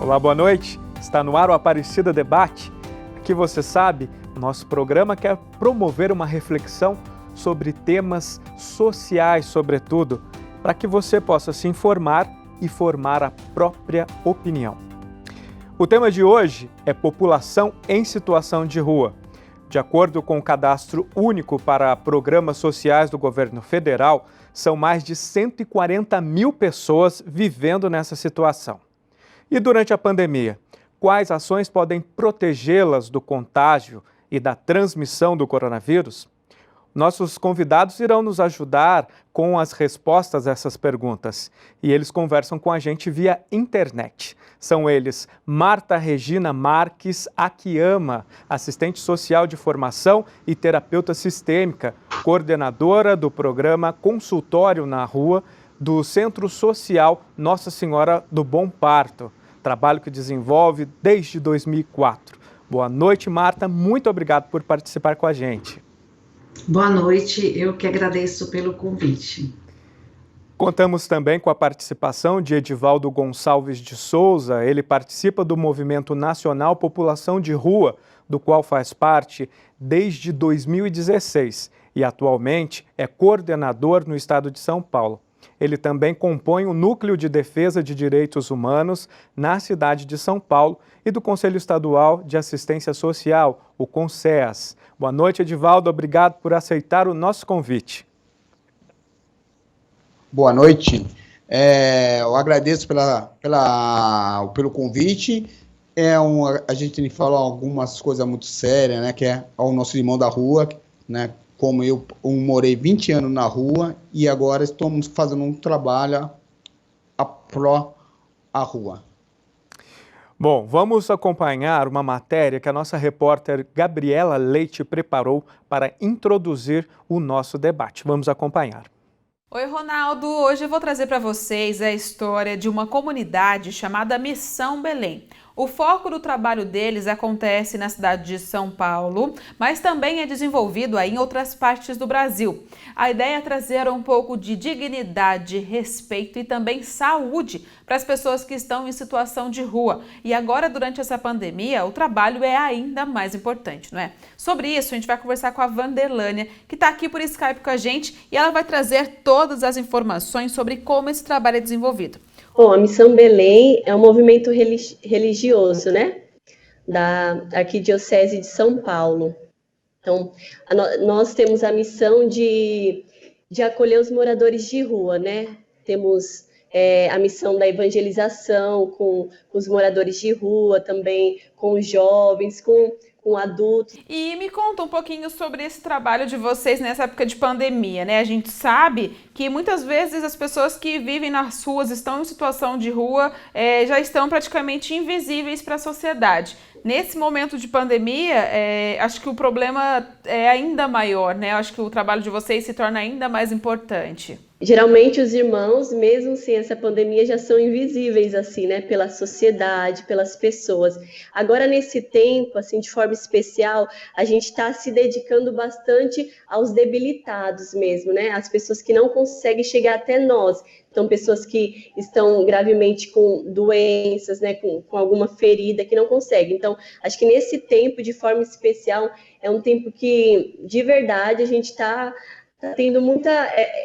Olá, boa noite. Está no ar o Aparecida Debate. Aqui você sabe, o nosso programa quer promover uma reflexão sobre temas sociais, sobretudo, para que você possa se informar e formar a própria opinião. O tema de hoje é população em situação de rua. De acordo com o Cadastro Único para Programas Sociais do Governo Federal, são mais de 140 mil pessoas vivendo nessa situação. E durante a pandemia, quais ações podem protegê-las do contágio e da transmissão do coronavírus? Nossos convidados irão nos ajudar com as respostas a essas perguntas e eles conversam com a gente via internet. São eles Marta Regina Marques Akiyama, assistente social de formação e terapeuta sistêmica, coordenadora do programa Consultório na Rua do Centro Social Nossa Senhora do Bom Parto, trabalho que desenvolve desde 2004. Boa noite, Marta. Muito obrigado por participar com a gente. Boa noite, eu que agradeço pelo convite. Contamos também com a participação de Edivaldo Gonçalves de Souza. Ele participa do Movimento Nacional População de Rua, do qual faz parte desde 2016 e atualmente é coordenador no estado de São Paulo. Ele também compõe o Núcleo de Defesa de Direitos Humanos na cidade de São Paulo e do Conselho Estadual de Assistência Social, o CONSEAS. Boa noite, Edivaldo. Obrigado por aceitar o nosso convite. Boa noite. Eu agradeço pelo convite. A gente tem que falar algumas coisas muito sérias, né? Que é o nosso irmão da rua, né? Como eu morei 20 anos na rua e agora estamos fazendo um trabalho a rua. Bom, vamos acompanhar uma matéria que a nossa repórter Gabriela Leite preparou para introduzir o nosso debate. Vamos acompanhar. Oi, Ronaldo. Hoje eu vou trazer para vocês a história de uma comunidade chamada Missão Belém. O foco do trabalho deles acontece na cidade de São Paulo, mas também é desenvolvido aí em outras partes do Brasil. A ideia é trazer um pouco de dignidade, respeito e também saúde para as pessoas que estão em situação de rua. E agora, durante essa pandemia, o trabalho é ainda mais importante, não é? Sobre isso, a gente vai conversar com a Vanderlânia, que está aqui por Skype com a gente, e ela vai trazer todas as informações sobre como esse trabalho é desenvolvido. Bom, a Missão Belém é um movimento religioso, né, da Arquidiocese de São Paulo. Então, nós temos a missão de acolher os moradores de rua, né? Temos a missão da evangelização com os moradores de rua, também com os jovens, com adultos. E me conta um pouquinho sobre esse trabalho de vocês nessa época de pandemia, né? A gente sabe que muitas vezes as pessoas que vivem nas ruas, estão em situação de rua, já estão praticamente invisíveis para a sociedade. Nesse momento de pandemia, acho que o problema é ainda maior, né? Acho que o trabalho de vocês se torna ainda mais importante. Geralmente os irmãos, mesmo sem essa pandemia, já são invisíveis, assim, né, pela sociedade, pelas pessoas. Agora, nesse tempo, assim, de forma especial, a gente está se dedicando bastante aos debilitados mesmo, né, as pessoas que não conseguem chegar até nós. Então, pessoas que estão gravemente com doenças, né, com alguma ferida, que não conseguem. Então, acho que nesse tempo, de forma especial, é um tempo que, de verdade, a gente está tendo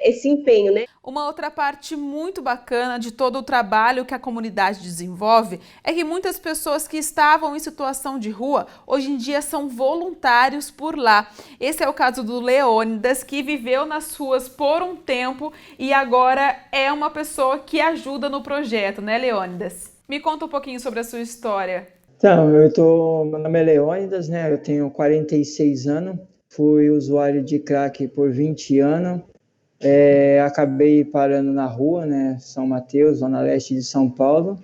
esse empenho, né? Uma outra parte muito bacana de todo o trabalho que a comunidade desenvolve é que muitas pessoas que estavam em situação de rua, hoje em dia são voluntários por lá. Esse é o caso do Leônidas, que viveu nas ruas por um tempo e agora é uma pessoa que ajuda no projeto, né, Leônidas? Me conta um pouquinho sobre a sua história. Então, meu nome é Leônidas, né? Eu tenho 46 anos. Fui usuário de crack por 20 anos, acabei parando na rua, né, São Mateus, zona leste de São Paulo,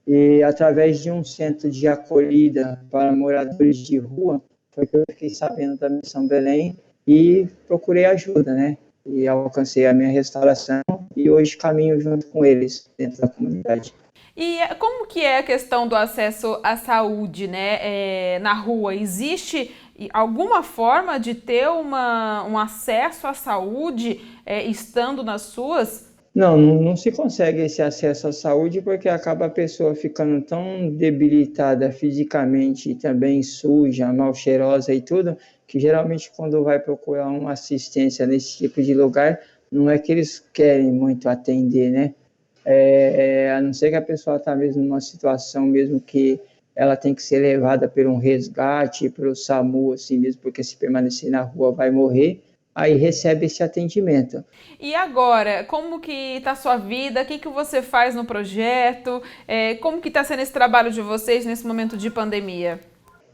e através de um centro de acolhida para moradores de rua, foi que eu fiquei sabendo da Missão Belém e procurei ajuda, né, e alcancei a minha restauração e hoje caminho junto com eles dentro da comunidade. E como que é a questão do acesso à saúde, né, na rua? Existe alguma forma de ter um acesso à saúde estando nas ruas? Não se consegue esse acesso à saúde porque acaba a pessoa ficando tão debilitada fisicamente e também suja, mal cheirosa e tudo, que geralmente quando vai procurar uma assistência nesse tipo de lugar, não é que eles querem muito atender, né? A não ser que a pessoa está mesmo numa situação mesmo que ela tem que ser levada por um resgate, para o SAMU, assim mesmo, porque se permanecer na rua vai morrer, aí recebe esse atendimento. E agora, como que está a sua vida? O que você faz no projeto? Como que está sendo esse trabalho de vocês nesse momento de pandemia?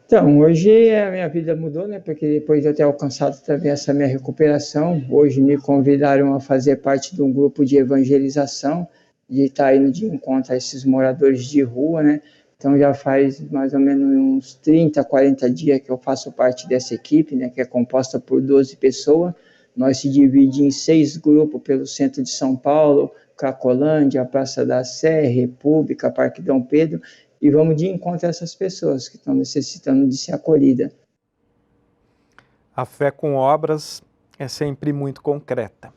Então, hoje a minha vida mudou, né? Porque depois de eu ter alcançado também essa minha recuperação, hoje me convidaram a fazer parte de um grupo de evangelização, de estar indo de encontro a esses moradores de rua, né? Então já faz mais ou menos uns 30, 40 dias que eu faço parte dessa equipe, né? Que é composta por 12 pessoas. Nós se dividimos em 6 grupos pelo centro de São Paulo, Cracolândia, Praça da Sé, República, Parque Dom Pedro, e vamos de encontro a essas pessoas que estão necessitando de ser acolhidas. A fé com obras é sempre muito concreta.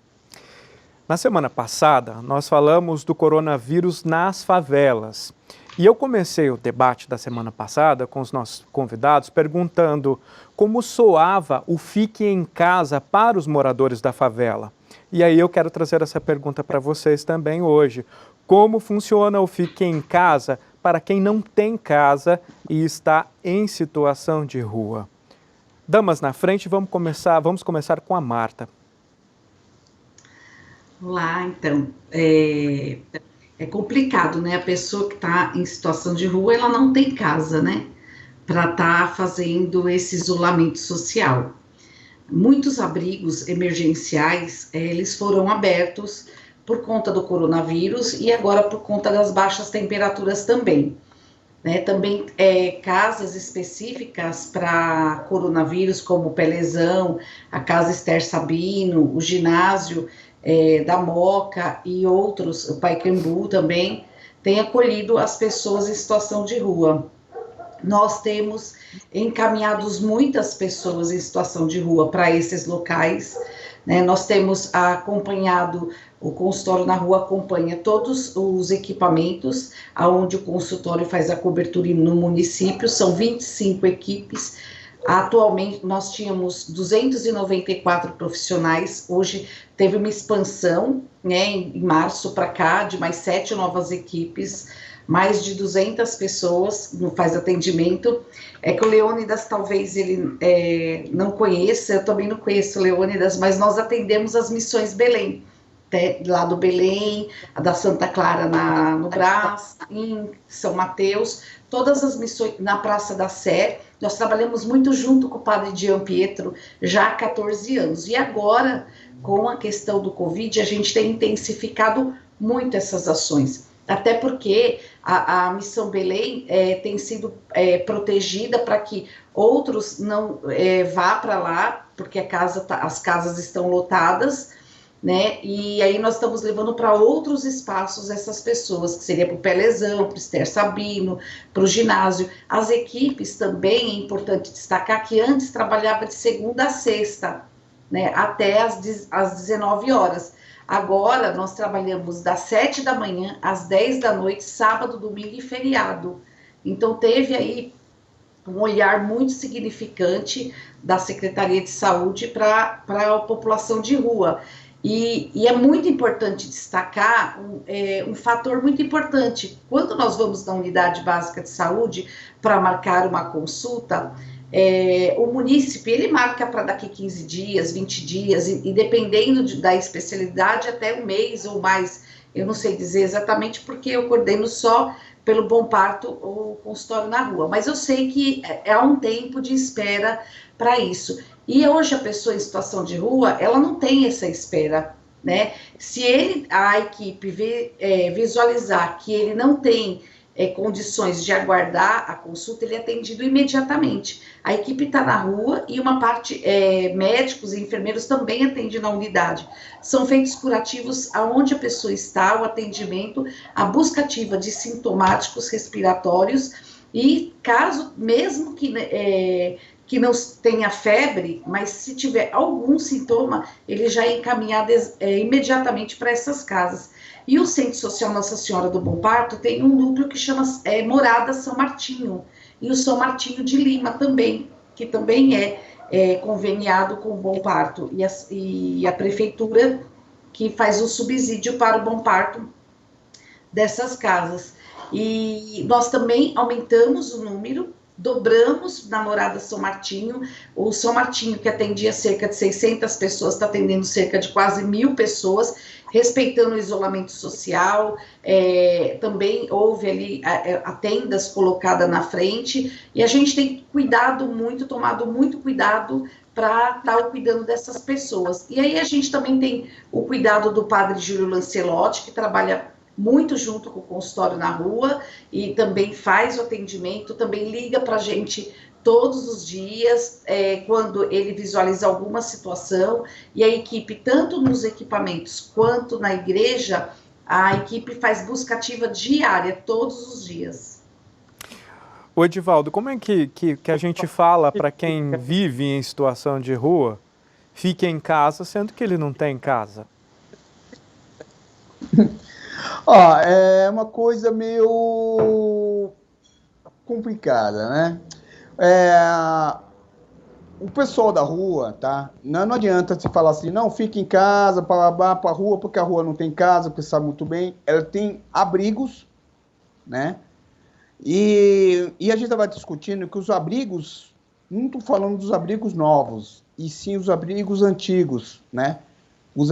Na semana passada, nós falamos do coronavírus nas favelas. E eu comecei o debate da semana passada com os nossos convidados perguntando como soava o fique em casa para os moradores da favela. E aí eu quero trazer essa pergunta para vocês também hoje. Como funciona o fique em casa para quem não tem casa e está em situação de rua? Damas na frente, vamos começar com a Marta. Olá, então, é complicado, né? A pessoa que está em situação de rua, ela não tem casa, né? Para estar fazendo esse isolamento social. Muitos abrigos emergenciais, eles foram abertos por conta do coronavírus e agora por conta das baixas temperaturas também. Né? Também casas específicas para coronavírus, como o Pelezão, a Casa Esther Sabino, o ginásio da Moca e outros, o Pacaembu também, tem acolhido as pessoas em situação de rua. Nós temos encaminhados muitas pessoas em situação de rua para esses locais, né? Nós temos acompanhado, o consultório na rua acompanha todos os equipamentos, onde o consultório faz a cobertura no município, são 25 equipes. Atualmente, nós tínhamos 294 profissionais, hoje teve uma expansão, né, em março para cá, de mais 7 novas equipes, mais de 200 pessoas faz atendimento. É que o Leônidas, talvez ele não conheça, eu também não conheço o Leônidas, mas nós atendemos as missões Belém, lá do Belém, a da Santa Clara no Brás, em São Mateus, todas as missões na Praça da Sé. Nós trabalhamos muito junto com o padre Gian Pietro já há 14 anos. E agora, com a questão do Covid, a gente tem intensificado muito essas ações. Até porque a Missão Belém tem sido protegida para que outros não vá para lá, porque as casas estão lotadas, né? E aí nós estamos levando para outros espaços essas pessoas, que seria para o Pelezão, para o Esther Sabino, para o ginásio. As equipes também, é importante destacar que antes trabalhava de segunda a sexta, né? Até às 19 horas. Agora nós trabalhamos das 7 da manhã às 10 da noite, sábado, domingo e feriado. Então teve aí um olhar muito significante da Secretaria de Saúde para a população de rua. E é muito importante destacar um fator muito importante. Quando nós vamos na unidade básica de saúde para marcar uma consulta, o munícipe, ele marca para daqui 15 dias, 20 dias, e dependendo da especialidade, até um mês ou mais. Eu não sei dizer exatamente porque eu coordeno só pelo Bom Parto o consultório na rua, mas eu sei que há um tempo de espera para isso. E hoje a pessoa em situação de rua, ela não tem essa espera, né? Se a equipe visualizar que ele não tem condições de aguardar a consulta, ele é atendido imediatamente. A equipe está na rua e uma parte, médicos e enfermeiros também atendem na unidade. São feitos curativos aonde a pessoa está, o atendimento, a busca ativa de sintomáticos respiratórios e caso, mesmo que que não tenha febre, mas se tiver algum sintoma, ele já é encaminhado imediatamente para essas casas. E o Centro Social Nossa Senhora do Bom Parto tem um núcleo que chama Morada São Martinho, e o São Martinho de Lima também, que também é conveniado com o Bom Parto, e a prefeitura que faz o subsídio para o Bom Parto dessas casas. E nós também aumentamos o número, dobramos na Morada São Martinho. O São Martinho, que atendia cerca de 600 pessoas, está atendendo cerca de quase 1.000 pessoas, respeitando o isolamento social. Também houve ali a tendas colocada na frente, e a gente tem tomado muito cuidado para estar cuidando dessas pessoas. E aí a gente também tem o cuidado do padre Júlio Lancelotti, que trabalha muito junto com o consultório na rua, e também faz o atendimento, também liga para a gente todos os dias, quando ele visualiza alguma situação, e a equipe, tanto nos equipamentos quanto na igreja, a equipe faz busca ativa diária, todos os dias. Ô Edivaldo, como é que a gente fala para quem vive em situação de rua, fique em casa, sendo que ele não tem casa? É uma coisa meio complicada, né? O pessoal da rua, tá? Não adianta se falar assim, não, fica em casa, para a rua, porque a rua não tem casa, porque sabe muito bem. Ela tem abrigos, né? E a gente estava discutindo que os abrigos, não estou falando dos abrigos novos, e sim os abrigos antigos, né? Os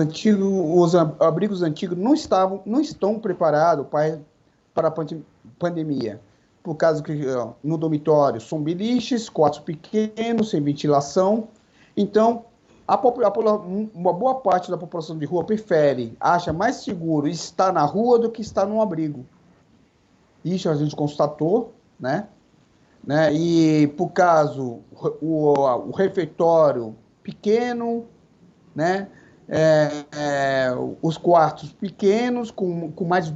abrigos antigos não estão preparados para a pandemia. Por causa que no dormitório são beliches, quartos pequenos, sem ventilação. Então, uma boa parte da população de rua acha mais seguro estar na rua do que estar num abrigo. Isso a gente constatou, né? E, por caso, o refeitório pequeno, né? Os quartos pequenos, com mais de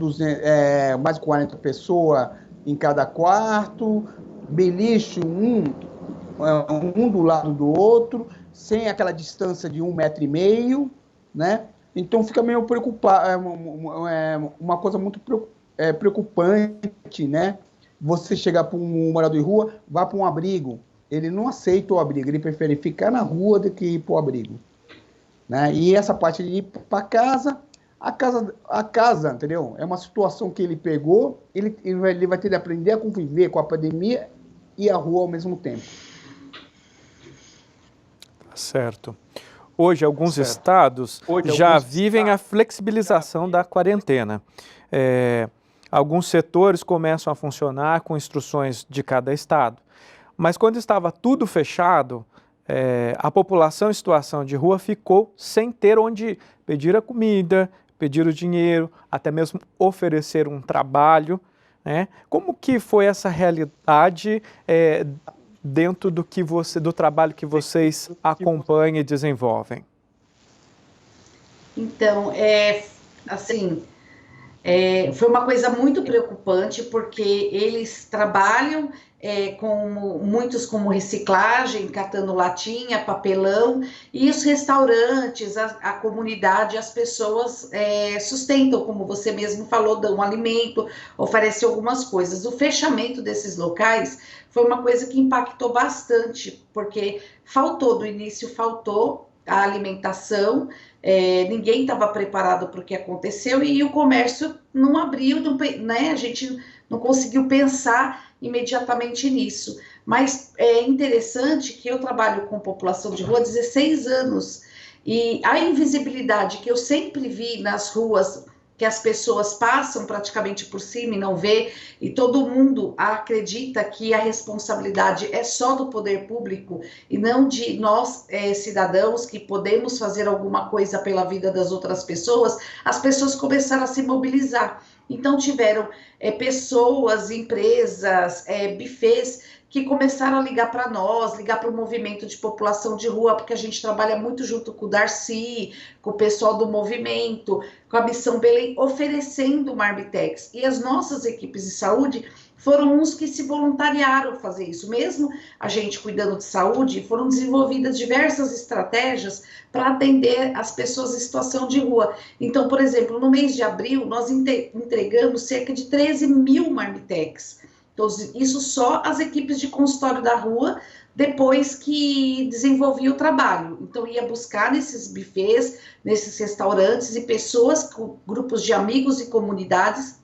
40 pessoas em cada quarto, beliche um do lado do outro, sem aquela distância de 1,5 metro, né? Então fica meio preocupado, uma coisa muito preocupante, né? Você chegar para um morador de rua, vá para um abrigo, ele não aceita o abrigo, ele prefere ficar na rua do que ir para o abrigo. Né? E essa parte de ir para casa, a casa, entendeu? É uma situação que ele pegou, ele vai ter de aprender a conviver com a pandemia e a rua ao mesmo tempo. Certo. Hoje, alguns estados já vivem a flexibilização da quarentena. Alguns setores começam a funcionar com instruções de cada estado. Mas quando estava tudo fechado, a população em situação de rua ficou sem ter onde pedir a comida, pedir o dinheiro, até mesmo oferecer um trabalho, né? Como que foi essa realidade dentro do trabalho que vocês acompanham e desenvolvem? Então, foi uma coisa muito preocupante, porque eles trabalham muitos como reciclagem, catando latinha, papelão, e os restaurantes, a comunidade, as pessoas sustentam, como você mesmo falou, dão alimento, oferecem algumas coisas. O fechamento desses locais foi uma coisa que impactou bastante, porque do início faltou a alimentação, ninguém estava preparado para o que aconteceu, e o comércio não abriu, né? A gente não conseguiu pensar imediatamente nisso. Mas é interessante que eu trabalho com população de rua há 16 anos, e a invisibilidade que eu sempre vi nas ruas, que as pessoas passam praticamente por cima e não vê, e todo mundo acredita que a responsabilidade é só do poder público e não de nós, cidadãos, que podemos fazer alguma coisa pela vida das outras pessoas. As pessoas começaram a se mobilizar. Então tiveram pessoas, empresas, bufês, que começaram a ligar para nós, ligar para o movimento de população de rua, porque a gente trabalha muito junto com o Darcy, com o pessoal do movimento, com a Missão Belém, oferecendo marmitex. E as nossas equipes de saúde foram uns que se voluntariaram a fazer isso. Mesmo a gente cuidando de saúde, foram desenvolvidas diversas estratégias para atender as pessoas em situação de rua. Então, por exemplo, no mês de abril, nós entregamos cerca de 13 mil marmitex. Então, isso só as equipes de consultório da rua, depois que desenvolvia o trabalho. Então, ia buscar nesses buffets, nesses restaurantes e pessoas, grupos de amigos e comunidades.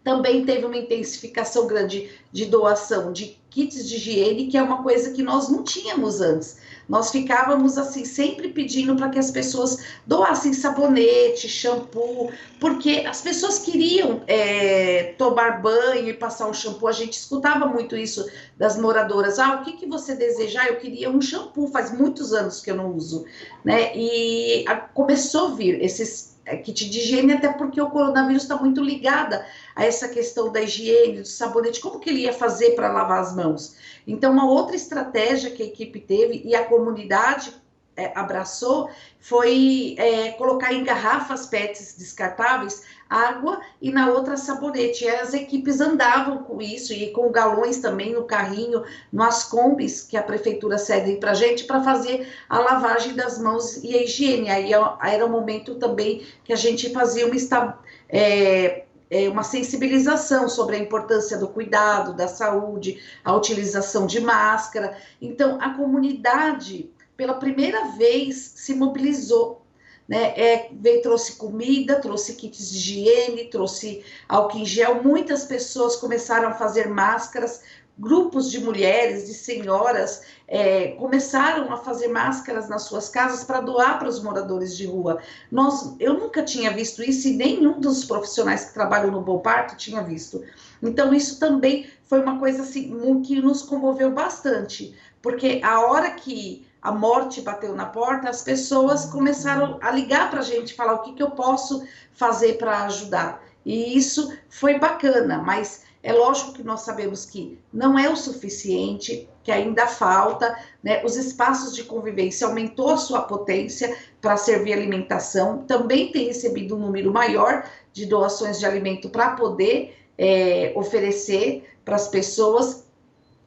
Também teve uma intensificação grande de doação de kits de higiene, que é uma coisa que nós não tínhamos antes. Nós ficávamos assim sempre pedindo para que as pessoas doassem sabonete, shampoo, porque as pessoas queriam tomar banho e passar um shampoo. A gente escutava muito isso das moradoras. O que você deseja? Eu queria um shampoo, faz muitos anos que eu não uso, né? E começou a vir esses kit de higiene, até porque o coronavírus está muito ligada a essa questão da higiene, do sabonete, como que ele ia fazer para lavar as mãos? Então, uma outra estratégia que a equipe teve e a comunidade abraçou foi colocar em garrafas PETs descartáveis água e na outra sabonete. E as equipes andavam com isso e com galões também no carrinho, nas combis que a prefeitura cede para a gente para fazer a lavagem das mãos e a higiene. Aí era um momento também que a gente fazia uma sensibilização sobre a importância do cuidado, da saúde, a utilização de máscara. Então, a comunidade, pela primeira vez, se mobilizou, né? Trouxe comida, trouxe kits de higiene, trouxe álcool em gel. Muitas pessoas começaram a fazer máscaras, grupos de mulheres, de senhoras, começaram a fazer máscaras nas suas casas para doar para os moradores de rua. Eu nunca tinha visto isso e nenhum dos profissionais que trabalham no Bom Parto tinha visto. Então, isso também foi uma coisa assim, que nos comoveu bastante, porque a hora que a morte bateu na porta, as pessoas começaram a ligar para a gente, falar o que eu posso fazer para ajudar. E isso foi bacana, mas é lógico que nós sabemos que não é o suficiente, que ainda falta, né? Os espaços de convivência aumentou a sua potência para servir alimentação, também tem recebido um número maior de doações de alimento para poder oferecer para as pessoas,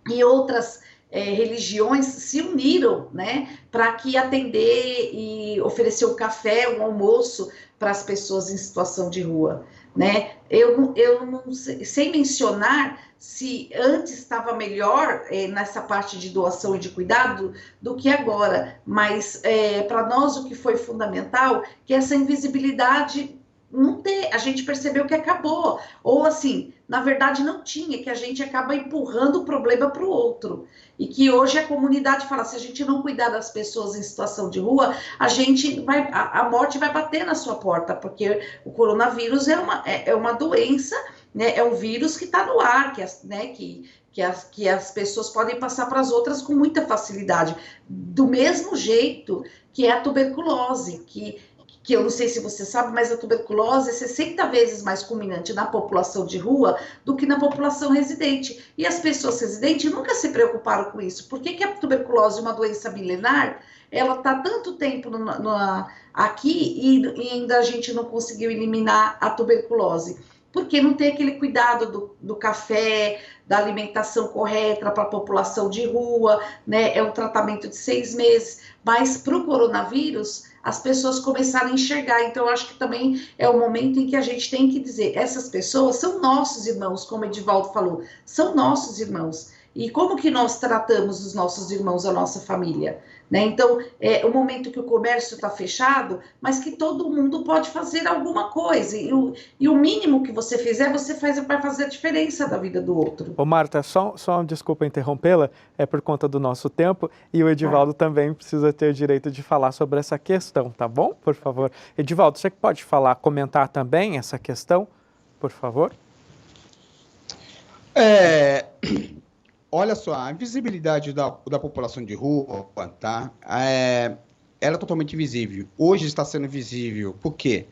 e outras religiões se uniram, né, para que atender e oferecer um café, um almoço para as pessoas em situação de rua, né? Eu não sei, sem mencionar se antes estava melhor nessa parte de doação e de cuidado do que agora, mas para nós o que foi fundamental que essa invisibilidade não ter, a gente percebeu que acabou, ou assim, na verdade não tinha, que a gente acaba empurrando o problema para o outro, e que hoje a comunidade fala, se a gente não cuidar das pessoas em situação de rua, a morte vai bater na sua porta, porque o coronavírus é uma doença, né, é um vírus que está no ar, que as pessoas podem passar para as outras com muita facilidade, do mesmo jeito que é a tuberculose, que eu não sei se você sabe, mas a tuberculose é 60 vezes mais culminante na população de rua do que na população residente. E as pessoas residentes nunca se preocuparam com isso. Por que a tuberculose é uma doença milenar? Ela está tanto tempo aqui e ainda a gente não conseguiu eliminar a tuberculose. Porque não tem aquele cuidado do café, da alimentação correta para a população de rua, né? É um tratamento de 6 meses. Mas para o coronavírus, as pessoas começaram a enxergar. Então, eu acho que também é o momento em que a gente tem que dizer, essas pessoas são nossos irmãos, como o Edivaldo falou, são nossos irmãos. E como que nós tratamos os nossos irmãos, a nossa família? Né? Então, é o momento que o comércio está fechado, mas que todo mundo pode fazer alguma coisa. E o mínimo que você fizer, vai fazer a diferença da vida do outro. Ô Marta, só desculpa interrompê-la, é por conta do nosso tempo, e o Edivaldo também precisa ter o direito de falar sobre essa questão, tá bom? Por favor. Edivaldo, você pode comentar também essa questão, por favor? Olha só, a invisibilidade da população de rua, tá? Ela é totalmente invisível. Hoje está sendo visível. Por quê?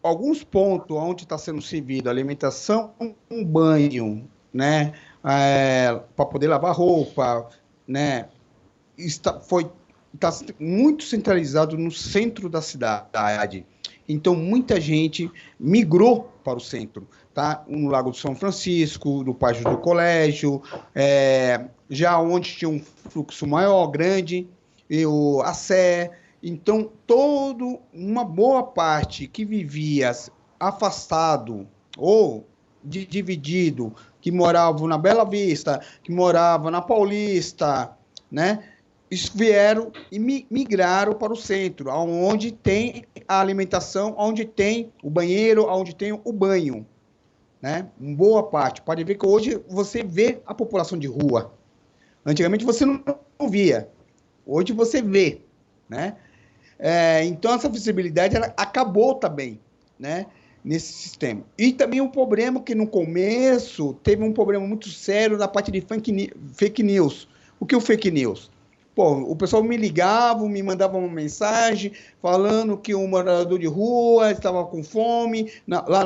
Alguns pontos onde está sendo servido alimentação, um banho, né? Para poder lavar roupa, né? Está muito centralizado no centro da cidade. Então, muita gente migrou para o centro, tá? No Lago do São Francisco, no Pátio do Colégio, já onde tinha um fluxo maior, grande, a Sé. Então, uma boa parte que vivia afastado ou dividido, que morava na Bela Vista, que morava na Paulista, né? Vieram e migraram para o centro, onde tem a alimentação, onde tem o banheiro, onde tem o banho, né? Uma boa parte. Pode ver que hoje você vê a população de rua. Antigamente você não via. Hoje você vê, né? Então essa visibilidade ela acabou também, né? Nesse sistema. E também um problema que no começo teve um problema muito sério na parte de fake news. O que é o fake news? Pô, o pessoal me ligava, me mandava uma mensagem falando que um morador de rua estava com fome lá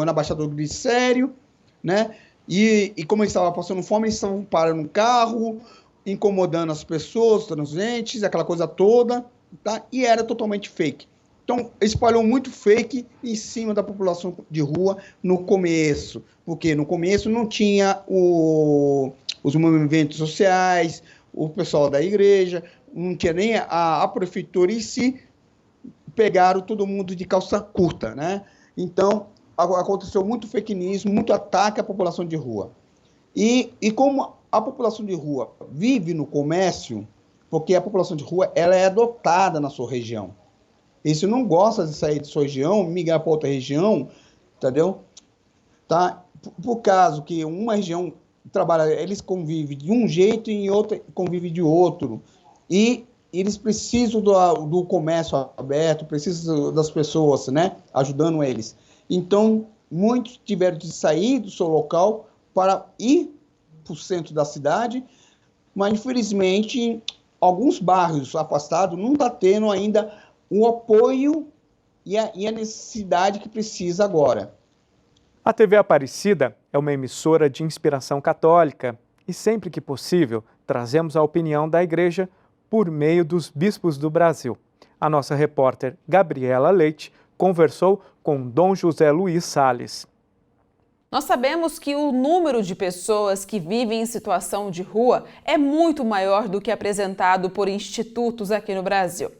na Baixada do Glicério, né? E como eles estavam passando fome, eles estavam parando no carro, incomodando as pessoas, transeuntes, aquela coisa toda, tá? E era totalmente fake. Então, espalhou muito fake em cima da população de rua no começo, porque no começo não tinha os movimentos sociais, o pessoal da igreja, não tinha nem a prefeitura em si, pegaram todo mundo de calça curta, né? Então, aconteceu muito fake news, muito ataque à população de rua. E como a população de rua vive no comércio, porque a população de rua ela é adotada na sua região. E se não gosta de sair de sua região, migrar para outra região, entendeu? Tá? Por caso que uma região trabalha, eles convivem de um jeito e em outra convivem de outro. E eles precisam do comércio aberto, precisam das pessoas, né, ajudando eles. Então, muitos tiveram de sair do seu local para ir para o centro da cidade, mas, infelizmente, alguns bairros afastados não estão tendo ainda o apoio e a necessidade que precisa agora. A TV Aparecida é uma emissora de inspiração católica e, sempre que possível, trazemos a opinião da Igreja por meio dos bispos do Brasil. A nossa repórter Gabriela Leite conversou com Dom José Luiz Salles. Nós sabemos que o número de pessoas que vivem em situação de rua é muito maior do que apresentado por institutos aqui no Brasil.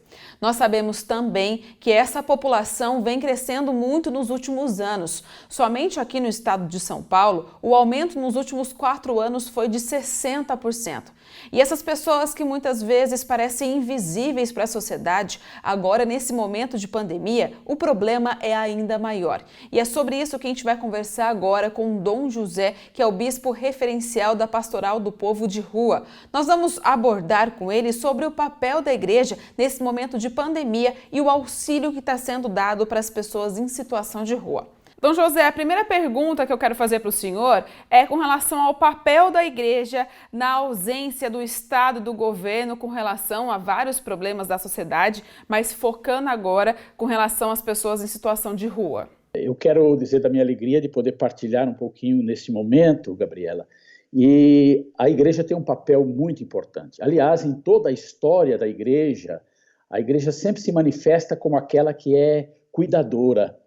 Nós sabemos também que essa população vem crescendo muito nos últimos anos. Somente aqui no estado de São Paulo, o aumento nos últimos 4 anos foi de 60%. E essas pessoas que muitas vezes parecem invisíveis para a sociedade, agora nesse momento de pandemia, o problema é ainda maior. E é sobre isso que a gente vai conversar agora com Dom José, que é o bispo referencial da Pastoral do Povo de Rua. Nós vamos abordar com ele sobre o papel da igreja nesse momento de pandemia e o auxílio que está sendo dado para as pessoas em situação de rua. Dom José, a primeira pergunta que eu quero fazer para o senhor é com relação ao papel da igreja na ausência do Estado e do governo com relação a vários problemas da sociedade, mas focando agora com relação às pessoas em situação de rua. Eu quero dizer da minha alegria de poder partilhar um pouquinho nesse momento, Gabriela, e a igreja tem um papel muito importante. Aliás, em toda a história da igreja, a igreja sempre se manifesta como aquela que é cuidadora.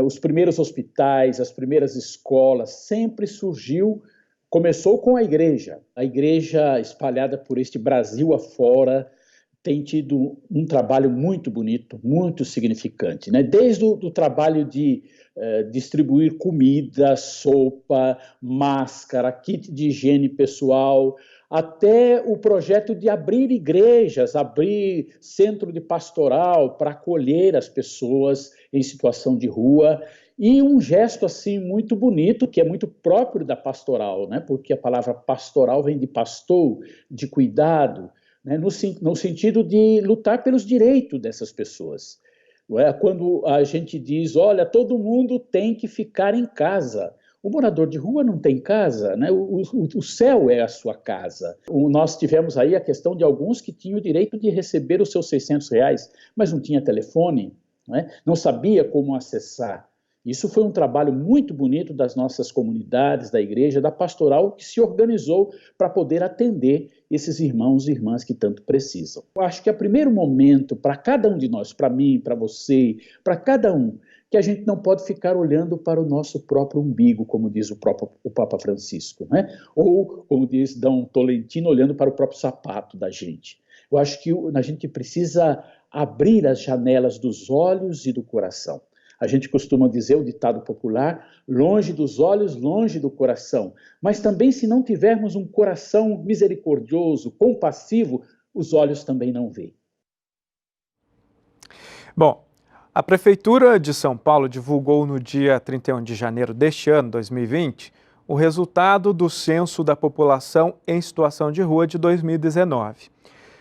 Os primeiros hospitais, as primeiras escolas, sempre começou com a igreja. A igreja espalhada por este Brasil afora tem tido um trabalho muito bonito, muito significante, né? Desde o trabalho de distribuir comida, sopa, máscara, kit de higiene pessoal, até o projeto de abrir igrejas, abrir centro de pastoral para acolher as pessoas em situação de rua, e um gesto assim muito bonito, que é muito próprio da pastoral, né? Porque a palavra pastoral vem de pastor, de cuidado, né? No sentido de lutar pelos direitos dessas pessoas. Quando a gente diz, olha, todo mundo tem que ficar em casa. O morador de rua não tem casa, né? O céu é a sua casa. Nós tivemos aí a questão de alguns que tinham o direito de receber os seus R$600, mas não tinha telefone, né? Não sabia como acessar. Isso foi um trabalho muito bonito das nossas comunidades, da igreja, da pastoral, que se organizou para poder atender esses irmãos e irmãs que tanto precisam. Eu acho que é o primeiro momento para cada um de nós, para mim, para você, para cada um, que a gente não pode ficar olhando para o nosso próprio umbigo, como diz o Papa Francisco, né? Ou, como diz Dom Tolentino, olhando para o próprio sapato da gente. Eu acho que a gente precisa abrir as janelas dos olhos e do coração. A gente costuma dizer, o ditado popular, longe dos olhos, longe do coração. Mas também, se não tivermos um coração misericordioso, compassivo, os olhos também não veem. Bom, a Prefeitura de São Paulo divulgou no dia 31 de janeiro deste ano, 2020, o resultado do Censo da População em Situação de Rua de 2019.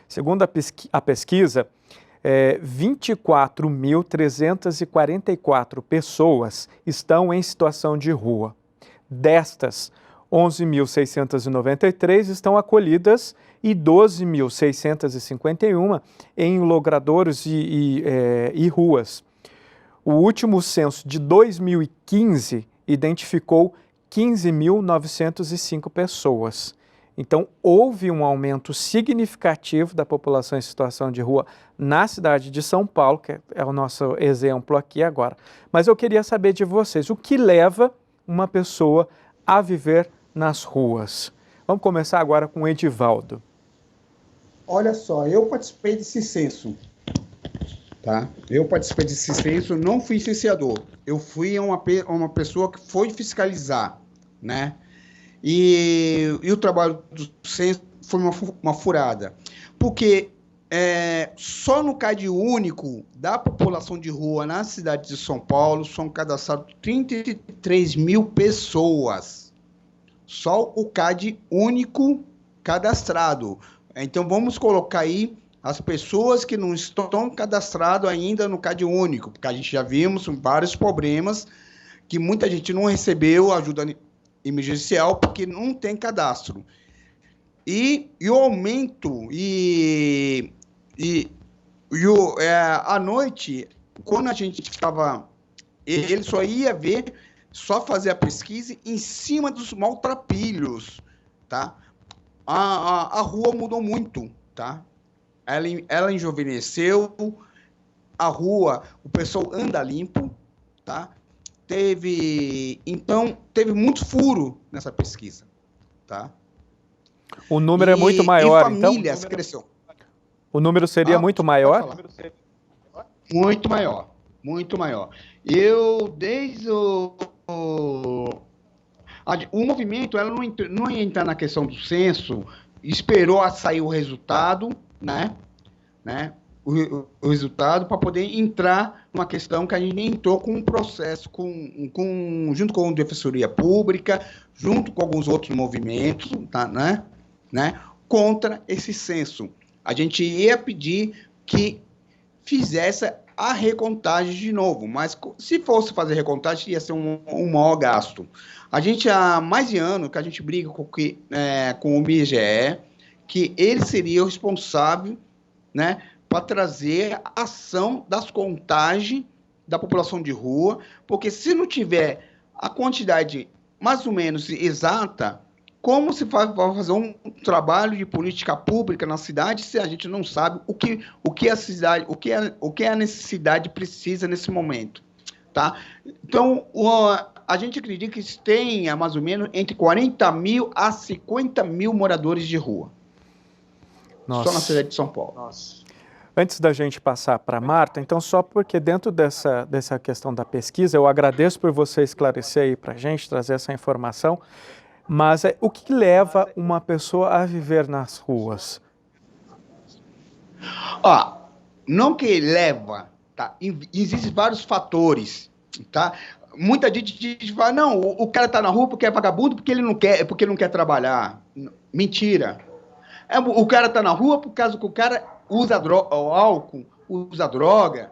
Segundo a pesquisa, 24.344 pessoas estão em situação de rua. Destas, 11.693 estão acolhidas e 12.651 em logradouros e ruas. O último censo de 2015 identificou 15.905 pessoas. Então, houve um aumento significativo da população em situação de rua na cidade de São Paulo, que é o nosso exemplo aqui agora. Mas eu queria saber de vocês, o que leva uma pessoa a viver nas ruas? Vamos começar agora com o Edivaldo. Olha só, eu participei desse censo, tá? Eu participei desse censo, não fui censeador. Eu fui uma pessoa que foi fiscalizar, né? E o trabalho do censo foi uma furada, porque só no CAD único da população de rua na cidade de São Paulo são cadastrados 33 mil pessoas. Só o CAD único cadastrado. Então, vamos colocar aí as pessoas que não estão cadastradas ainda no CAD único, porque a gente já vimos vários problemas que muita gente não recebeu ajuda emergencial porque não tem cadastro. E o aumento à noite, quando a gente estava, ele só ia ver, só fazer a pesquisa em cima dos maltrapilhos, tá? A rua mudou muito, tá? Ela enjoveneceu, a rua, o pessoal anda limpo, tá? Teve muito furo nessa pesquisa, tá? O número é muito maior, então? Famílias cresceu. O número seria muito maior? Muito maior, muito maior. Eu, desde o movimento, ela não ia entrar na questão do censo, esperou a sair o resultado, né? O resultado para poder entrar numa questão que a gente entrou com um processo, junto com a Defensoria Pública, junto com alguns outros movimentos, tá, né? Contra esse censo. A gente ia pedir que fizesse a recontagem de novo, mas se fosse fazer recontagem, ia ser um maior gasto. A gente, há mais de ano, que a gente briga com o IBGE, que ele seria o responsável, né, para trazer a ação das contagens da população de rua, porque se não tiver a quantidade mais ou menos exata, como se vai fazer um trabalho de política pública na cidade se a gente não sabe o que a cidade, o que a necessidade precisa nesse momento, tá? Então, a gente acredita que tenha mais ou menos entre 40 mil a 50 mil moradores de rua. Nossa. Só na cidade de São Paulo. Nossa. Antes da gente passar para a Marta, então só porque dentro dessa questão da pesquisa, eu agradeço por você esclarecer aí para a gente, trazer essa informação, mas o que leva uma pessoa a viver nas ruas? Não que leva, tá? Existem vários fatores, tá? Muita gente fala, não, o cara tá na rua porque é vagabundo, porque ele não quer trabalhar. Mentira. O cara tá na rua por causa que o cara usa álcool, usa droga,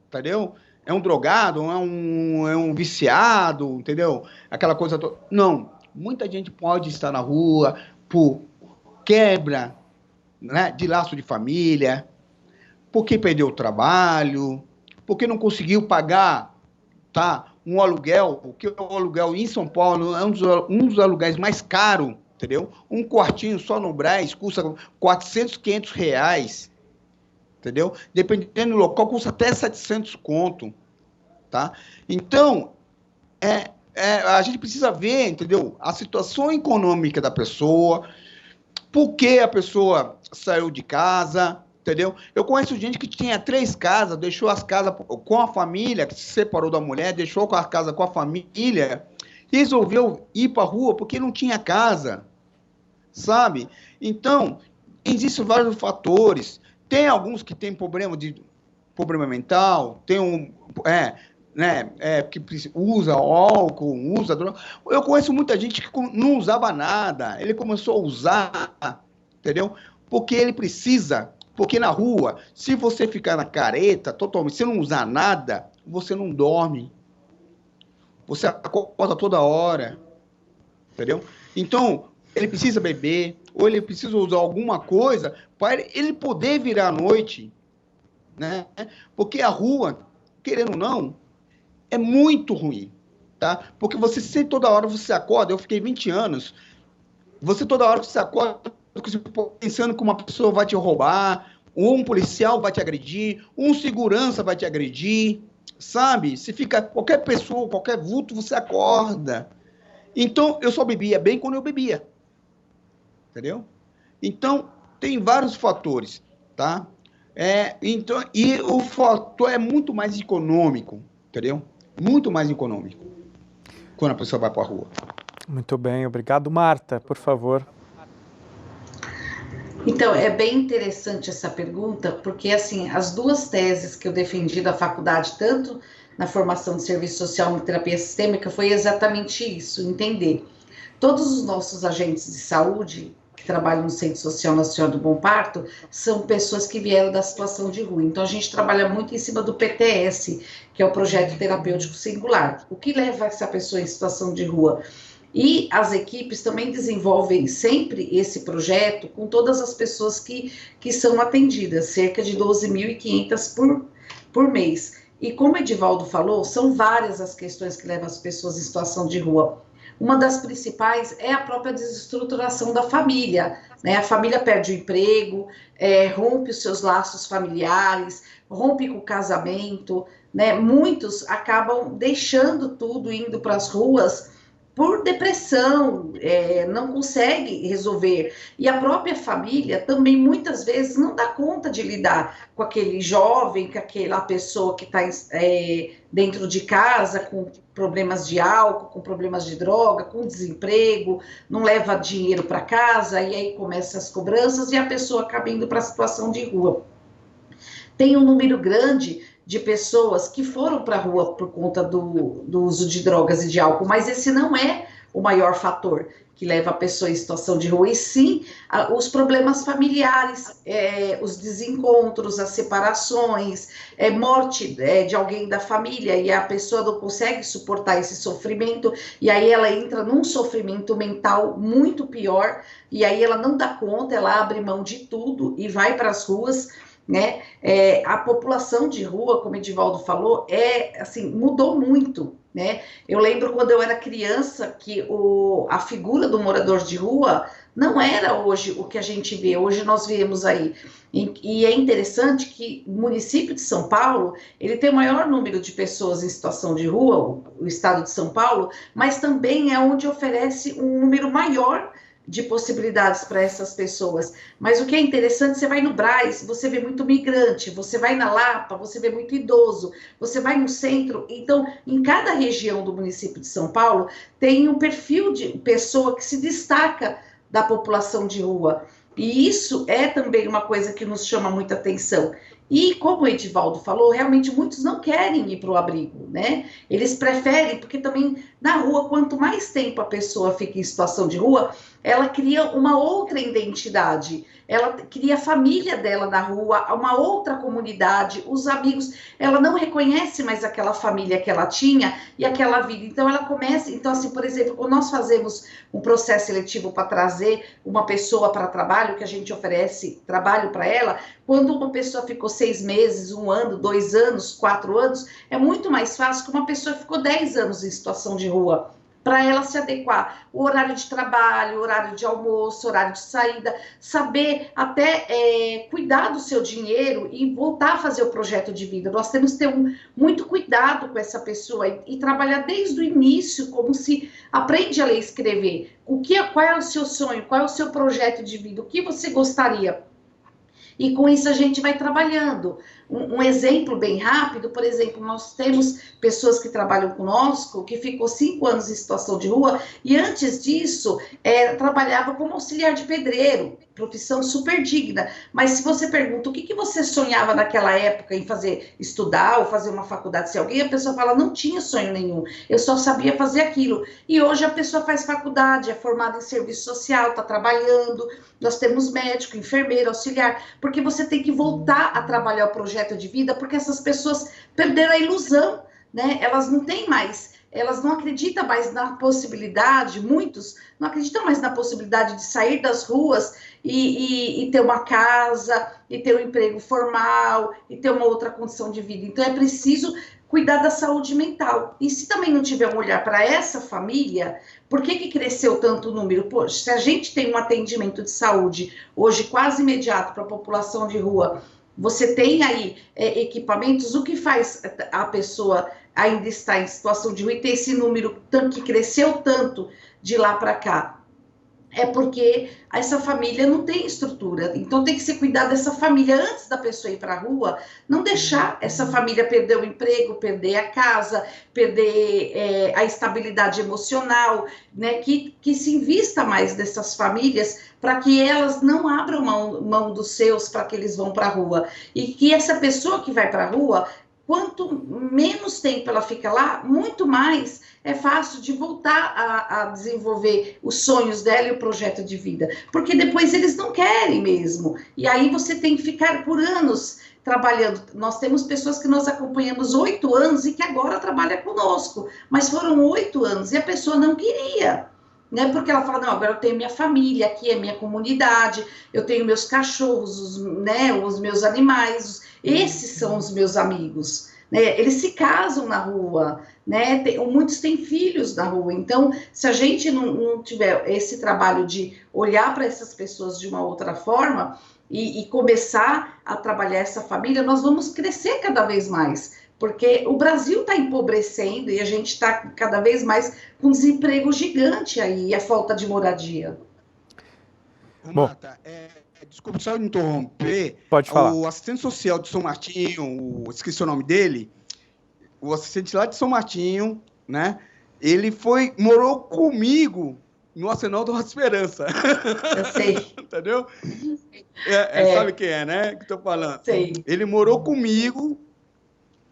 entendeu? É um drogado, é um viciado, entendeu? Aquela coisa toda. Não, muita gente pode estar na rua por quebra, né, de laço de família, porque perdeu o trabalho, porque não conseguiu pagar, tá, um aluguel, porque o aluguel em São Paulo é um dos aluguéis mais caros, entendeu? Um quartinho só no Brás custa 400, 500 reais, entendeu? Dependendo do local, custa até 700 conto, tá? Então, a gente precisa ver, entendeu? A situação econômica da pessoa, por que a pessoa saiu de casa, entendeu? Eu conheço gente que tinha 3 casas, deixou as casas com a família, que se separou da mulher, deixou a casa com a família, resolveu ir para a rua porque não tinha casa, sabe? Então, existem vários fatores. Tem alguns que têm problema mental, tem que usa álcool, usa droga. Eu conheço muita gente que não usava nada, ele começou a usar, entendeu? Porque ele precisa, porque na rua, se você ficar na careta, totalmente, se não usar nada, você não dorme. Você acorda toda hora, entendeu? Então, ele precisa beber, ou ele precisa usar alguma coisa para ele poder virar à noite, né? Porque a rua, querendo ou não, é muito ruim, tá? Porque você toda hora você acorda, eu fiquei 20 anos, você toda hora que você acorda pensando que uma pessoa vai te roubar, ou um policial vai te agredir, um segurança vai te agredir, sabe? Se fica qualquer pessoa, qualquer vulto, você acorda. Então, eu só bebia bem quando eu bebia, entendeu? Então, tem vários fatores, tá? Então, e o fator é muito mais econômico, entendeu? Muito mais econômico quando a pessoa vai para a rua. Muito bem, obrigado. Marta, por favor. Então, é bem interessante essa pergunta, porque, assim, as duas teses que eu defendi da faculdade, tanto na formação de serviço social e terapia sistêmica, foi exatamente isso, entender. Todos os nossos agentes de saúde que trabalham no Centro Social Nacional do Bom Parto são pessoas que vieram da situação de rua. Então, a gente trabalha muito em cima do PTS, que é o Projeto Terapêutico Singular. O que leva essa pessoa em situação de rua? E as equipes também desenvolvem sempre esse projeto com todas as pessoas que são atendidas, cerca de 12.500 por mês. E como o Edivaldo falou, são várias as questões que levam as pessoas em situação de rua. Uma das principais é a própria desestruturação da família, né? A família perde o emprego, rompe os seus laços familiares, rompe com o casamento, né? Muitos acabam deixando tudo, indo para as ruas por depressão, não consegue resolver. E a própria família também, muitas vezes, não dá conta de lidar com aquele jovem, com aquela pessoa que está dentro de casa, com problemas de álcool, com problemas de droga, com desemprego, não leva dinheiro para casa, e aí começam as cobranças e a pessoa acaba indo para a situação de rua. Tem um número grande de pessoas que foram para a rua por conta do uso de drogas e de álcool, mas esse não é o maior fator que leva a pessoa em situação de rua, e sim os problemas familiares, os desencontros, as separações, morte de alguém da família, e a pessoa não consegue suportar esse sofrimento, e aí ela entra num sofrimento mental muito pior, e aí ela não dá conta, ela abre mão de tudo e vai para as ruas, né? A população de rua, como o Edivaldo falou, assim, mudou muito, né? Eu lembro quando eu era criança que a figura do morador de rua não era hoje o que a gente vê, hoje nós vemos aí. E é interessante que o município de São Paulo, ele tem o maior número de pessoas em situação de rua, o estado de São Paulo, mas também é onde oferece um número maior de possibilidades para essas pessoas. Mas o que é interessante, você vai no Brás, você vê muito migrante, você vai na Lapa, você vê muito idoso, você vai no centro. Então, em cada região do município de São Paulo, tem um perfil de pessoa que se destaca da população de rua. E isso é também uma coisa que nos chama muita atenção. E como o Edivaldo falou, realmente muitos não querem ir para o abrigo, né? Eles preferem, porque também na rua, quanto mais tempo a pessoa fica em situação de rua, ela cria uma outra identidade, ela cria a família dela na rua, uma outra comunidade, os amigos, ela não reconhece mais aquela família que ela tinha e aquela vida. Então ela começa, então assim, por exemplo, quando nós fazemos um processo seletivo para trazer uma pessoa para trabalho, que a gente oferece trabalho para ela, Quando uma pessoa ficou 6 meses, 1 ano, 2 anos, 4 anos, é muito mais fácil que uma pessoa que ficou 10 anos em situação de rua, para ela se adequar. O horário de trabalho, o horário de almoço, horário de saída, saber até cuidar do seu dinheiro e voltar a fazer o projeto de vida. Nós temos que ter muito cuidado com essa pessoa e trabalhar desde o início, como se aprende a ler e escrever. Qual é o seu sonho? Qual é o seu projeto de vida? O que você gostaria? E com isso a gente vai trabalhando. Um exemplo bem rápido, por exemplo, nós temos pessoas que trabalham conosco, que ficou 5 anos em situação de rua, e antes disso, trabalhava como auxiliar de pedreiro, profissão super digna. Mas se você pergunta o que você sonhava naquela época em fazer, estudar ou fazer uma faculdade, se alguém, a pessoa fala, não tinha sonho nenhum, eu só sabia fazer aquilo. E hoje a pessoa faz faculdade, é formada em serviço social, está trabalhando, nós temos médico, enfermeiro, auxiliar, porque você tem que voltar a trabalhar o projeto de vida, porque essas pessoas perderam a ilusão, né? Elas não têm mais, elas não acreditam mais na possibilidade, muitos não acreditam mais na possibilidade de sair das ruas e ter uma casa, e ter um emprego formal, e ter uma outra condição de vida. Então é preciso cuidar da saúde mental. E se também não tiver um olhar para essa família, por que cresceu tanto o número? Poxa, se a gente tem um atendimento de saúde hoje quase imediato para a população de rua, você tem aí equipamentos, o que faz a pessoa ainda estar em situação de rua e ter esse número que cresceu tanto de lá para cá? É porque essa família não tem estrutura. Então tem que se cuidar dessa família antes da pessoa ir para a rua, não deixar essa família perder o emprego, perder a casa, perder a estabilidade emocional, né? Que se invista mais nessas famílias para que elas não abram mão dos seus para que eles vão para a rua. E que essa pessoa que vai para a rua, quanto menos tempo ela fica lá, muito mais é fácil de voltar a desenvolver os sonhos dela e o projeto de vida. Porque depois eles não querem mesmo. E aí você tem que ficar por anos trabalhando. Nós temos pessoas que nós acompanhamos 8 anos e que agora trabalham conosco. Mas foram 8 anos e a pessoa não queria. Né? Porque ela fala, não, agora eu tenho minha família, aqui é minha comunidade, eu tenho meus cachorros, os meus animais, esses são os meus amigos. Né? Eles se casam na rua, né? Muitos têm filhos na rua. Então, se a gente não tiver esse trabalho de olhar para essas pessoas de uma outra forma e começar a trabalhar essa família, nós vamos crescer cada vez mais. Porque o Brasil está empobrecendo e a gente está cada vez mais com desemprego gigante aí, e a falta de moradia. Marta, desculpa só interromper. Pode falar. O assistente social de São Martinho, esqueci o nome dele, o assistente lá de São Martinho, né? Ele morou comigo no Arsenal da Esperança. Eu sei. Entendeu? Sabe quem é, né? Que estou falando. Sei. Ele morou comigo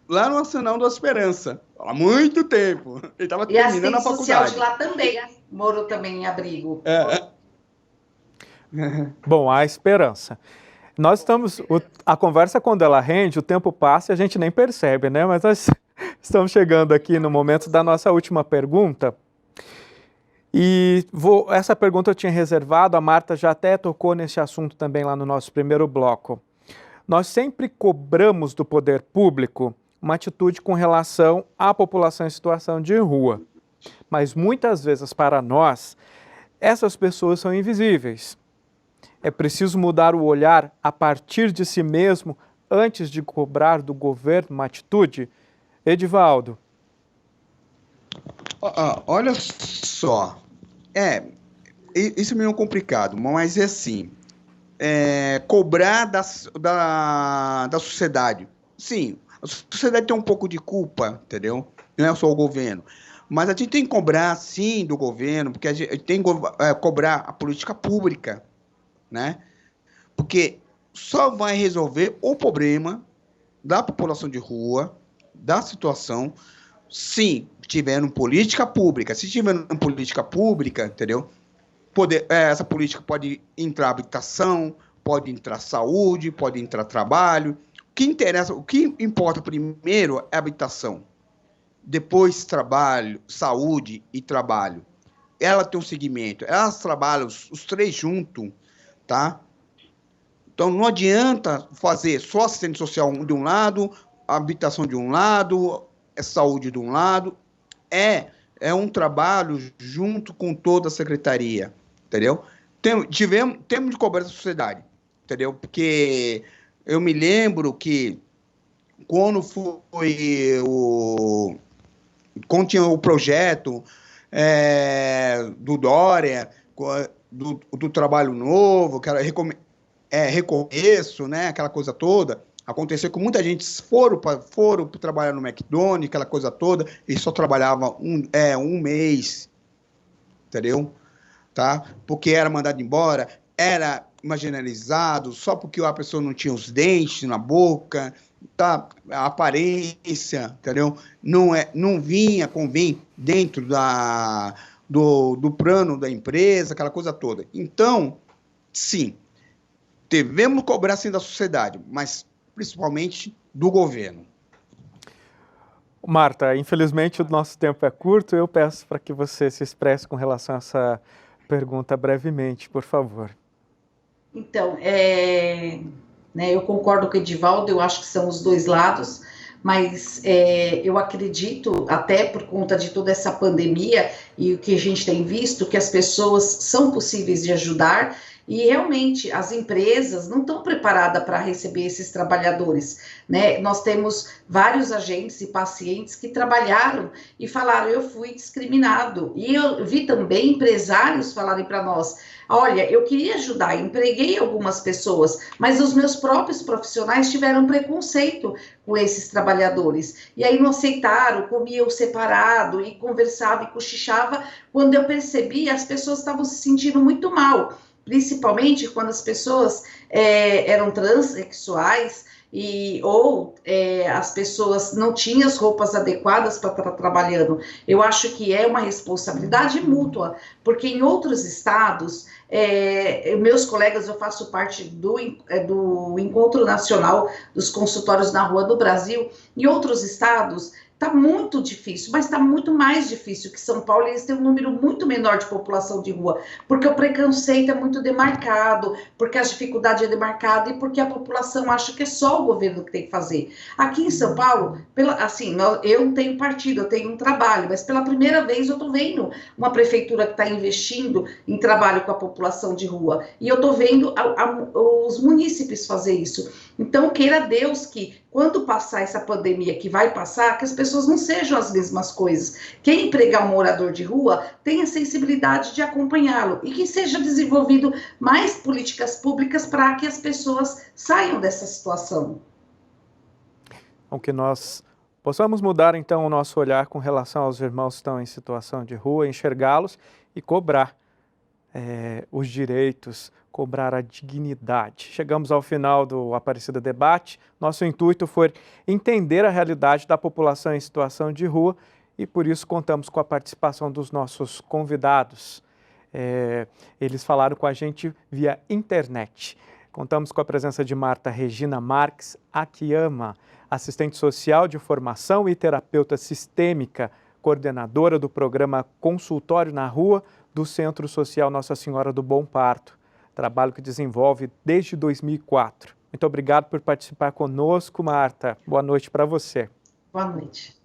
lá no Arsenal da Esperança, há muito tempo. Ele estava terminando a faculdade. E a assistente social de lá também, morou também em abrigo. Bom, a esperança. Nós estamos, a conversa quando ela rende, o tempo passa e a gente nem percebe, né? Mas nós estamos chegando aqui no momento da nossa última pergunta. E essa pergunta eu tinha reservado, a Marta já até tocou nesse assunto também lá no nosso primeiro bloco. Nós sempre cobramos do poder público uma atitude com relação à população em situação de rua. Mas muitas vezes para nós, essas pessoas são invisíveis. É preciso mudar o olhar a partir de si mesmo antes de cobrar do governo uma atitude? Edivaldo. Olha só, isso é meio complicado, mas é assim, cobrar da sociedade. Sim, a sociedade tem um pouco de culpa, entendeu? Não é só o governo. Mas a gente tem que cobrar, sim, do governo, porque a gente tem que cobrar a política pública, né? Porque só vai resolver o problema da população de rua, da situação, sim, tiver política pública. Se tiver política pública, entendeu? Essa política pode entrar habitação, pode entrar saúde, pode entrar trabalho. O que importa primeiro é habitação. Depois trabalho, saúde e trabalho. Ela tem um segmento, elas trabalham os três juntos, tá? Então, não adianta fazer só assistente social de um lado, habitação de um lado, saúde de um lado. É um trabalho junto com toda a secretaria, entendeu? Temos de cobrar da sociedade, entendeu? Porque eu me lembro que quando tinha o projeto do Dória, do trabalho novo, que era recomeço, né, aquela coisa toda, aconteceu que muita gente foram trabalhar no McDonald's, aquela coisa toda, e só trabalhava um mês, entendeu? Tá? Porque era mandado embora, era marginalizado, só porque a pessoa não tinha os dentes na boca, tá? A aparência, entendeu? Não vinha dentro do plano da empresa, aquela coisa toda. Então, sim, devemos cobrar sim da sociedade, mas principalmente do governo. Marta, infelizmente o nosso tempo é curto, eu peço para que você se expresse com relação a essa pergunta brevemente, por favor. Então, eu concordo com o Edivaldo, eu acho que são os dois lados, mas eu acredito, até por conta de toda essa pandemia e o que a gente tem visto, que as pessoas são possíveis de ajudar e realmente as empresas não estão preparadas para receber esses trabalhadores, né? Nós temos vários agentes e pacientes que trabalharam e falaram, eu fui discriminado. E eu vi também empresários falarem para nós, olha, eu queria ajudar, empreguei algumas pessoas, mas os meus próprios profissionais tiveram preconceito com esses trabalhadores. E aí não aceitaram, comiam separado e conversava e cochichava. Quando eu percebi, as pessoas estavam se sentindo muito mal, principalmente quando as pessoas eram transexuais ou as pessoas não tinham as roupas adequadas para estar trabalhando. Eu acho que é uma responsabilidade mútua, porque em outros estados, meus colegas, eu faço parte do Encontro Nacional dos Consultórios na Rua do Brasil, em outros estados está muito difícil, mas está muito mais difícil que São Paulo, eles têm um número muito menor de população de rua, porque o preconceito é muito demarcado, porque as dificuldades é demarcada e porque a população acha que é só o governo que tem que fazer. Aqui em São Paulo, eu não tenho partido, eu tenho um trabalho, mas pela primeira vez eu estou vendo uma prefeitura que está investindo em trabalho com a população de rua, e eu estou vendo os munícipes fazer isso. Então, queira Deus que, quando passar essa pandemia que vai passar, que as pessoas não sejam as mesmas coisas. Quem empregar um morador de rua tenha sensibilidade de acompanhá-lo e que seja desenvolvido mais políticas públicas para que as pessoas saiam dessa situação. Então, que nós possamos mudar, então, o nosso olhar com relação aos irmãos que estão em situação de rua, enxergá-los e cobrar os direitos, cobrar a dignidade. Chegamos ao final do Aparecida Debate. Nosso intuito foi entender a realidade da população em situação de rua e, por isso, contamos com a participação dos nossos convidados. Eles falaram com a gente via internet. Contamos com a presença de Marta Regina Marques Akiyama, assistente social de formação e terapeuta sistêmica, coordenadora do programa Consultório na Rua do Centro Social Nossa Senhora do Bom Parto, trabalho que desenvolve desde 2004. Muito obrigado por participar conosco, Marta. Boa noite para você. Boa noite.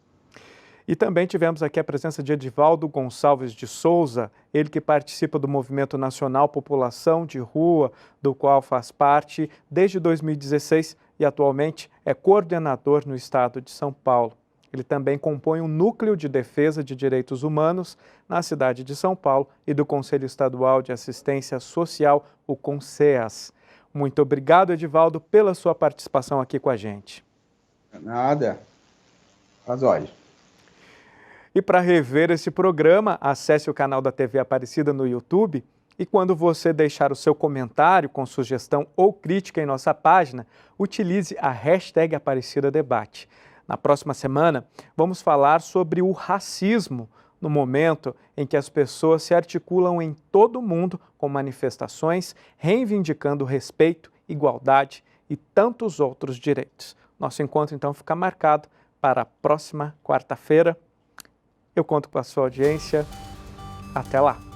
E também tivemos aqui a presença de Edivaldo Gonçalves de Souza, ele que participa do Movimento Nacional População de Rua, do qual faz parte desde 2016 e atualmente é coordenador no estado de São Paulo. Ele também compõe um núcleo de defesa de direitos humanos na cidade de São Paulo e do Conselho Estadual de Assistência Social, o CONSEAS. Muito obrigado, Edivaldo, pela sua participação aqui com a gente. Nada. Faz olhos. E para rever esse programa, acesse o canal da TV Aparecida no YouTube e quando você deixar o seu comentário com sugestão ou crítica em nossa página, utilize a hashtag Aparecida Debate. Na próxima semana, vamos falar sobre o racismo no momento em que as pessoas se articulam em todo o mundo com manifestações reivindicando respeito, igualdade e tantos outros direitos. Nosso encontro, então, fica marcado para a próxima quarta-feira. Eu conto com a sua audiência. Até lá!